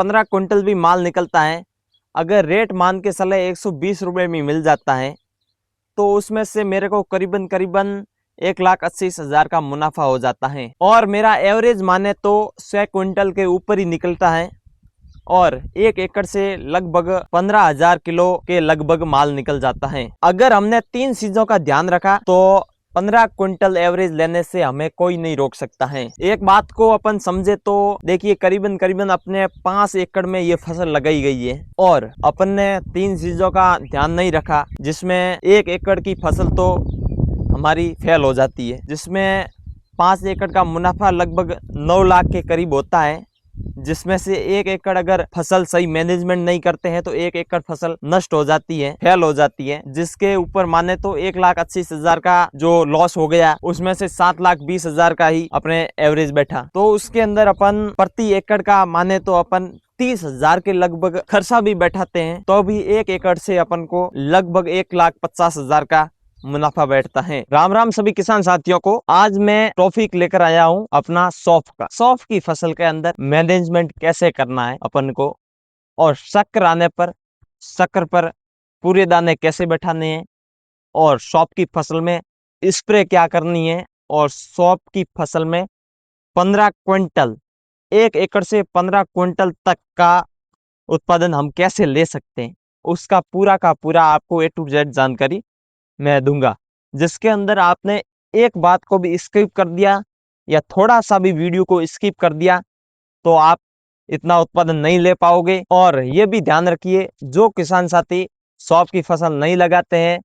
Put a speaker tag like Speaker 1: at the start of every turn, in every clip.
Speaker 1: 15 quintal भी माल निकलता है, अगर रेट मान के चले 120 रुपये में मिल जाता है, तो उसमें से मेरे को करीबन करीबन 1,80,000 का मुनाफा हो जाता है। और मेरा एवरेज माने तो 100 क्विंटल के ऊपर ही निकलता है और 1 एकड़ से लगभग 15,000 किलो के लगभग माल निकल जाता है। अगर हमने 3 चीजों का ध्यान रखा तो 15 क्विंटल एवरेज लेने से हमें कोई नहीं रोक सकता है। एक बात को अपन समझे तो देखिए, करीबन करीबन अपने 5 एकड़ में ये फसल लगाई गई है और अपन ने 3 चीजों का ध्यान नहीं रखा, जिसमें 1 एकड़ की फसल तो हमारी फेल हो जाती है, जिसमें 5 एकड़ का मुनाफा लगभग 9 लाख के करीब होता है, जिसमें से 1 एकड़ अगर फसल सही मैनेजमेंट नहीं करते हैं तो 1 एकड़ फसल नष्ट हो जाती है, फेल हो जाती है, जिसके ऊपर माने तो 1,80,000 का जो लॉस हो गया, उसमें से 7,20,000 का ही अपने एवरेज बैठा। तो उसके अंदर अपन प्रति एकड़ का माने तो अपन 30,000 के लगभग खर्चा भी बैठाते हैं, तो भी 1 एकड़ से अपन को लगभग 1,50,000 का मुनाफा बैठता है। राम राम सभी किसान साथियों को। आज मैं टॉपिक लेकर आया हूं अपना सौंफ का। सौंफ की फसल के अंदर मैनेजमेंट कैसे करना है अपन को, और शक्कर आने पर शक्कर पर पूरे दाने कैसे बैठाने हैं, और सौंफ की फसल में स्प्रे क्या करनी है, और सौंफ की फसल में 15 क्विंटल 1 एकड़ से 15 क्विंटल तक का उत्पादन हम कैसे ले सकते हैं, उसका पूरा का पूरा आपको A to Z जानकारी मैं दूंगा। जिसके अंदर आपने एक बात को भी स्किप कर दिया या थोड़ा सा भी वीडियो को स्किप कर दिया तो आप इतना उत्पादन नहीं ले पाओगे। और ये भी ध्यान रखिए, जो किसान साथी सौंफ की फसल नहीं लगाते हैं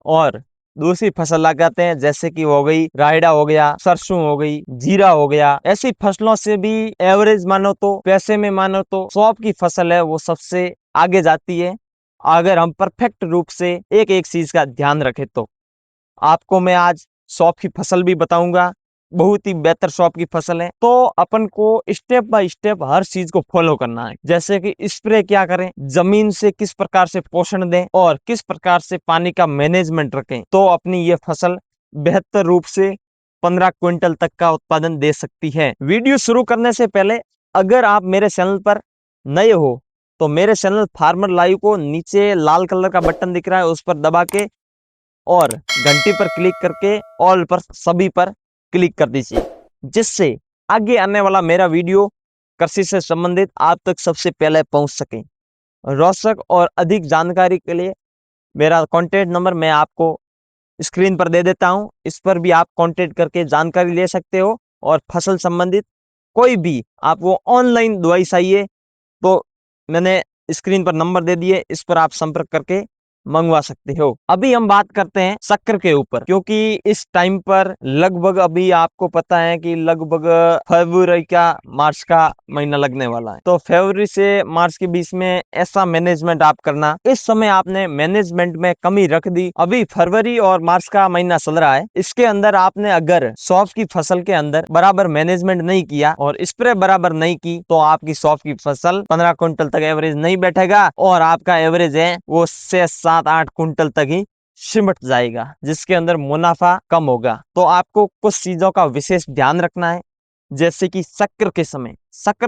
Speaker 1: और दूसरी फसल लगाते हैं, जैसे कि हो गई रायडा, हो गया सरसों, हो गई जीरा, हो गया, ऐसी फसलों से भी एवरेज मानो तो पैसे में मानो तो सौंफ की फसल है वो सबसे आगे जाती है, अगर हम परफेक्ट रूप से एक एक चीज का ध्यान रखें तो। आपको मैं आज सौंफ की फसल भी बताऊंगा, बहुत ही बेहतर सौंफ की फसल है। तो अपन को स्टेप बाय स्टेप हर चीज को फॉलो करना है, जैसे कि स्प्रे क्या करें, जमीन से किस प्रकार से पोषण दें, और किस प्रकार से पानी का मैनेजमेंट रखें, तो अपनी ये फसल बेहतर रूप से 15 क्विंटल तक का उत्पादन दे सकती है। वीडियो शुरू करने से पहले अगर आप मेरे चैनल पर नए हो तो मेरे चैनल फार्मर लाइव को नीचे लाल कलर का बटन दिख रहा है, उस पर दबा के और घंटी पर क्लिक करके ऑल पर सभी पर क्लिक कर दीजिए, जिससे आगे आने वाला मेरा वीडियो कृषि से संबंधित आप तक सबसे पहले पहुंच सके। रोचक और अधिक जानकारी के लिए मेरा कॉन्टेक्ट नंबर मैं आपको स्क्रीन पर दे देता हूं, इस पर भी आप कॉन्टेक्ट करके जानकारी ले सकते हो। और फसल संबंधित कोई भी आपको ऑनलाइन दवाई चाहिए तो मैंने स्क्रीन पर नंबर दे दिए, इस पर आप संपर्क करके मंगवा सकते हो। अभी हम बात करते हैं शक्कर के ऊपर, क्योंकि इस टाइम पर लगभग अभी आपको पता है कि लगभग फरवरी का मार्च का महीना लगने वाला है, तो फरवरी से मार्च के बीच में ऐसा मैनेजमेंट आप करना। इस समय आपने मैनेजमेंट में कमी रख दी, अभी फरवरी और मार्च का महीना चल रहा है, इसके अंदर आपने अगर सौंफ की फसल के अंदर बराबर मैनेजमेंट नहीं किया और स्प्रे बराबर नहीं की तो आपकी सौंफ की फसल 15 क्विंटल तक एवरेज नहीं बैठेगा, और आपका एवरेज है वो 6-7-8 क्विंटल तक ही सिमट जाएगा, जिसके अंदर मुनाफा कम होगा। तो आपको कुछ चीजों का विशेष ध्यान रखना है, जैसे कि शक्कर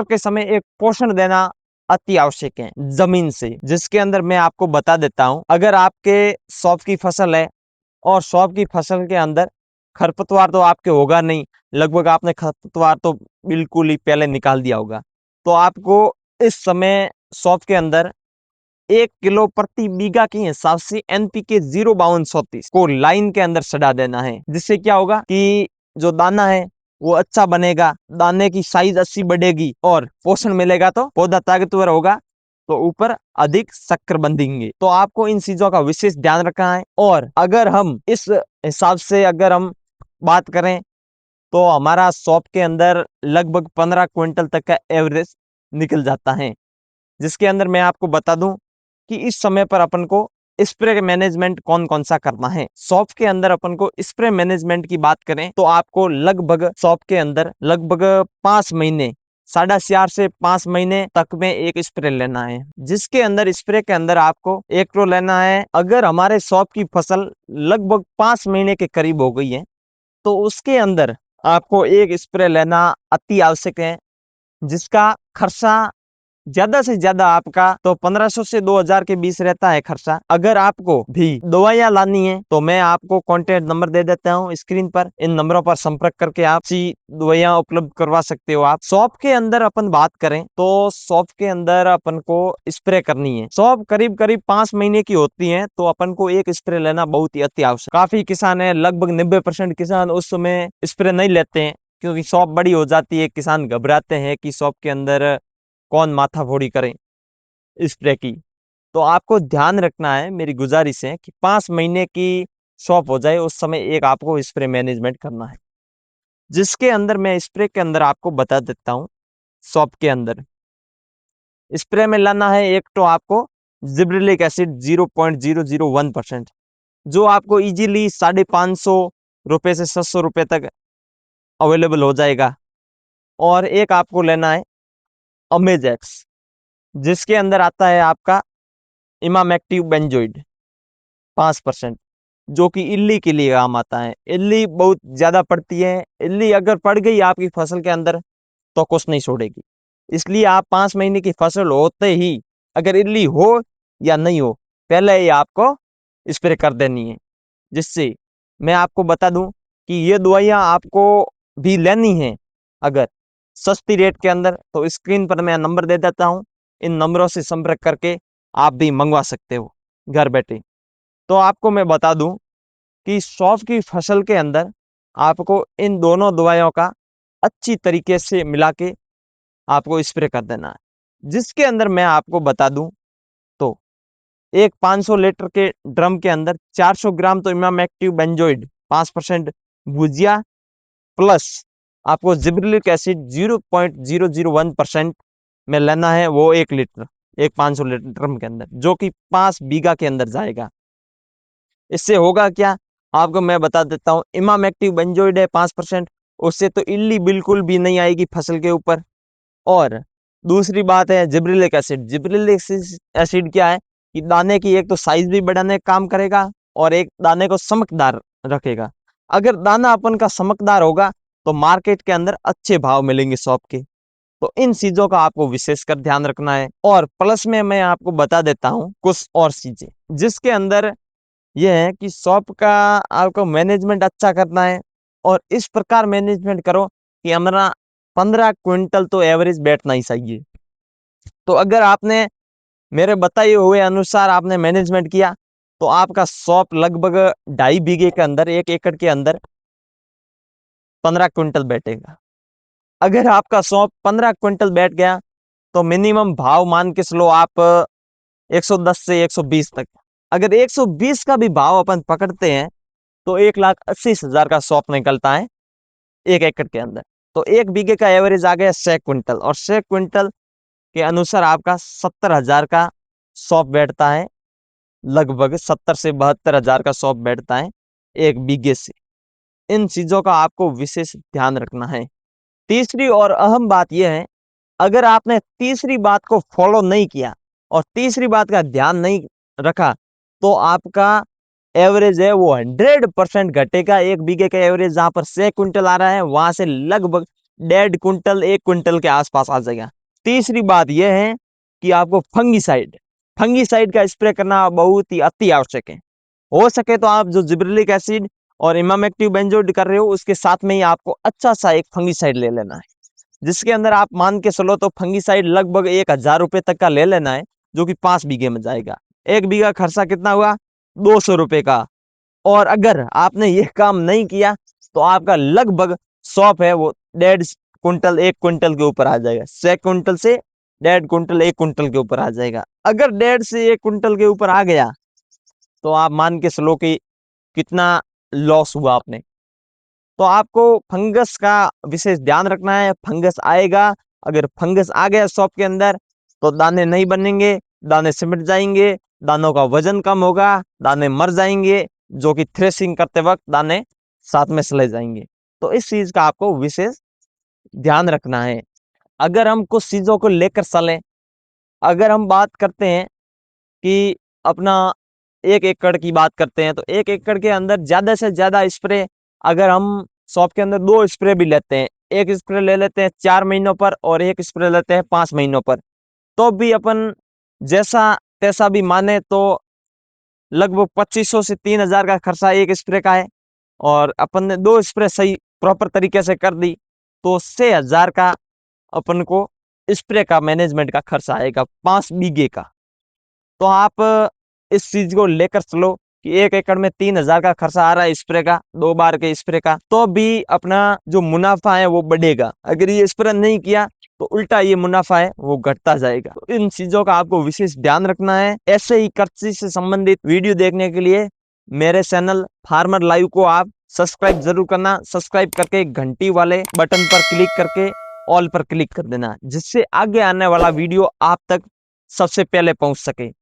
Speaker 1: के समय एक पोषण देना अति आवश्यक है जमीन से, जिसके अंदर मैं आपको बता देता हूं। अगर आपके सौंफ की फसल है और सौंफ की फसल के अंदर खरपतवार तो आपके होगा नहीं, लगभग आपने खरपतवार तो बिल्कुल ही पहले निकाल दिया होगा, तो आपको इस समय सौंफ के अंदर 1 किलो प्रति बीघा के हिसाब से NPK 05234 को लाइन के अंदर सड़ा देना है, जिससे क्या होगा कि जो दाना है वो अच्छा बनेगा, दाने की साइज अच्छी बढ़ेगी और पोषण मिलेगा तो पौधा ताकतवर होगा, तो ऊपर अधिक शक्कर बंधेंगे। तो आपको इन चीजों का विशेष ध्यान रखना है। और अगर हम इस हिसाब से अगर हम बात करें तो हमारा सौंफ के अंदर लगभग 15 क्विंटल तक का एवरेज निकल जाता है, जिसके अंदर मैं आपको बता दूं कि इस समय पर अपन को स्प्रे मैनेजमेंट कौन कौन सा करना है। सौंफ के अंदर अपन को स्प्रे मैनेजमेंट की बात करें तो आपको लगभग सौंफ के अंदर लगभग 5 महीने 4.5 से 5 महीने तक में एक स्प्रे लेना है, जिसके अंदर स्प्रे के अंदर आपको 1 लेना है। अगर हमारे सौंफ की फसल लगभग 5 महीने के करीब हो गई है तो उसके अंदर आपको एक स्प्रे लेना अति आवश्यक है, जिसका खर्चा ज्यादा से ज्यादा आपका तो 1500 से 2000 के बीच रहता है खर्चा। अगर आपको भी दवाइयाँ लानी है तो मैं आपको कॉन्टेक्ट नंबर दे देता हूँ स्क्रीन पर, इन नंबरों पर संपर्क करके आप सी दवाइयाँ उपलब्ध करवा सकते हो। आप शॉप के अंदर अपन बात करें तो शॉप के अंदर अपन को स्प्रे करनी है। शॉप करीब करीब 5 महीने की होती है, तो अपन को एक स्प्रे लेना बहुत ही अति आवश्यक। काफी किसान है, लगभग 90% किसान उस समय स्प्रे नहीं लेते हैं, क्योंकि शॉप बड़ी हो जाती है। किसान घबराते हैं कि शॉप के अंदर कौन माथा फोड़ी करे स्प्रे की। तो आपको ध्यान रखना है, मेरी गुजारिश है कि 5 महीने की शॉप हो जाए उस समय एक आपको स्प्रे मैनेजमेंट करना है, जिसके अंदर मैं स्प्रे के अंदर आपको बता देता हूँ। शॉप के अंदर स्प्रे में लाना है एक तो आपको जिब्रेलिक एसिड 0.001%, जो आपको इजीली 550 रुपए से 700 रुपए तक अवेलेबल हो जाएगा। और एक आपको लेना है अमेजेक्स, जिसके अंदर आता है आपका इमामेक्टिव बेंजोइड 5%, जो कि इल्ली के लिए काम आता है। इल्ली बहुत ज्यादा पड़ती है, इल्ली अगर पड़ गई आपकी फसल के अंदर तो कुछ नहीं छोड़ेगी। इसलिए आप 5 महीने की फसल होते ही, अगर इल्ली हो या नहीं हो, पहले ही आपको स्प्रे कर देनी है। जिससे मैं आपको बता दूं कि ये दवाइयाँ आपको भी लेनी है अगर सस्ती रेट के अंदर, तो स्क्रीन पर मैं नंबर दे देता हूँ, इन नंबरों से संपर्क करके आप भी मंगवा सकते हो घर बैठे। तो आपको मैं बता दूं कि सौंफ की फसल के अंदर आपको इन दोनों दवाइयों का अच्छी तरीके से मिला के आपको स्प्रे कर देना है। जिसके अंदर मैं आपको बता दूं तो एक 500 लीटर के ड्रम के अंदर 400 ग्राम तो इमामेक्टिव बेंजोइड 5% भुजिया प्लस आपको जिब्रेलिक एसिड 0.001% में लेना है, वो 1 लीटर, एक 500 लीटर ड्रम के अंदर, जो कि 5 बीघा के अंदर जाएगा। इससे होगा क्या, आपको मैं बता देता हूँ। इमामेक्टिव बेंजोइड है 5%, उससे तो इल्ली बिल्कुल भी नहीं आएगी फसल के ऊपर। और दूसरी बात है जिब्रेलिक एसिड। जिब्रेलिक एसिड क्या है कि दाने की एक तो साइज भी बढ़ाने का काम करेगा और एक दाने को चमकदार रखेगा। अगर दाना अपन का चमकदार होगा तो मार्केट के अंदर अच्छे भाव मिलेंगे शॉप के। तो इन चीजों का आपको विशेषकर ध्यान रखना है। और प्लस में मैं आपको बता देता हूँ कुछ और चीजें, जिसके अंदर यह है कि शॉप का आपको मैनेजमेंट अच्छा करना है। और इस प्रकार मैनेजमेंट करो कि हमारा 15 क्विंटल तो एवरेज बैठना ही चाहिए। तो अगर आपने मेरे बताए हुए अनुसार आपने मैनेजमेंट किया तो आपका शॉप लगभग 2.5 बीघे के अंदर, 1 एकड़ के अंदर 15 क्विंटल बैठेगा। अगर आपका शॉप 15 क्विंटल बैठ गया तो मिनिमम भाव मान के चलो आप 110 से 120 तक। अगर 120 का भी भाव अपन पकड़ते हैं तो 1,80,000 का शॉप निकलता है 1 एकड़ के अंदर। तो 1 बीघे का एवरेज आ गया 6 क्विंटल, और 6 क्विंटल के अनुसार आपका 70,000 का शॉप बैठता है। लगभग 70 से 72,000 का शॉप बैठता है 1 बीघे से। इन चीजों का आपको विशेष ध्यान रखना है। तीसरी और अहम बात यह है, अगर आपने तीसरी बात को फॉलो नहीं किया और तीसरी बात का ध्यान नहीं रखा तो आपका एवरेज है वो 100% घटेगा। 1 बीघे का एवरेज जहां पर 6 क्विंटल आ रहा है वहां से लगभग 1.5 क्विंटल 1 क्विंटल के आसपास आ जाएगा। तीसरी बात यह है कि आपको फंगीसाइड का स्प्रे करना बहुत ही अति आवश्यक है। हो सके तो आप जो जिब्रेलिक एसिड और इमामेक्टिव बेंजोइड कर रहे हो उसके साथ में ही आपको अच्छा सा एक फंगीसाइड ले लेना है, जिसके अंदर आप मान के चलो तो फंगीसाइड लगभग 1,000 रुपए तक का ले लेना है, जो कि 5 बीघे में जाएगा। 1 बीघा खर्चा कितना हुआ, 200 रुपए का। और अगर आपने ये काम नहीं किया तो आपका लगभग शॉप है वो 1.5 क्विंटल 1 क्विंटल के ऊपर आ जाएगा। 6 क्विंटल से 1.5 क्विंटल 1 क्विंटल के ऊपर आ जाएगा। अगर 1.5 से 1 क्विंटल के ऊपर आ गया तो आप मान के चलो कि कितना लॉस हुआ आपने। तो आपको फंगस का विशेष ध्यान रखना है। फंगस आएगा, अगर फंगस आ गया शॉप के अंदर तो दाने नहीं बनेंगे, दाने सिमट जाएंगे, दानों का वजन कम होगा, दाने मर जाएंगे, जो कि थ्रेसिंग करते वक्त दाने साथ में चले जाएंगे। तो इस चीज का आपको विशेष ध्यान रखना है। अगर हम कुछ चीजों को लेकर चलें, अगर हम बात करते हैं कि अपना 1 एकड़ की बात करते हैं तो 1 एकड़ के अंदर ज्यादा से ज्यादा स्प्रे, अगर हम शॉप के अंदर 2 स्प्रे भी लेते हैं, एक स्प्रे ले लेते हैं 4 महीनों पर और एक स्प्रे लेते हैं 5 महीनों पर, तो भी अपन जैसा तैसा भी माने तो लगभग 2500 से 3000 का खर्चा एक स्प्रे का है। और अपन ने 2 स्प्रे सही प्रॉपर तरीके से कर दी तो 6000 का अपन को स्प्रे का मैनेजमेंट का खर्चा आएगा 5 बीघे का। तो आप इस चीज को लेकर चलो कि 1 एकड़ में 3000 का खर्चा आ रहा है स्प्रे का, 2 बार के स्प्रे का, तो भी अपना जो मुनाफा है वो बढ़ेगा। अगर ये स्प्रे नहीं किया तो उल्टा ये मुनाफा है वो घटता जाएगा। तो इन चीजों का आपको विशेष ध्यान रखना है। ऐसे ही कृषि से संबंधित वीडियो देखने के लिए मेरे चैनल फार्मर लाइव को आप सब्सक्राइब जरूर करना। सब्सक्राइब करके घंटी वाले बटन पर क्लिक करके ऑल पर क्लिक कर देना, जिससे आगे आने वाला वीडियो आप तक सबसे पहले पहुंच सके।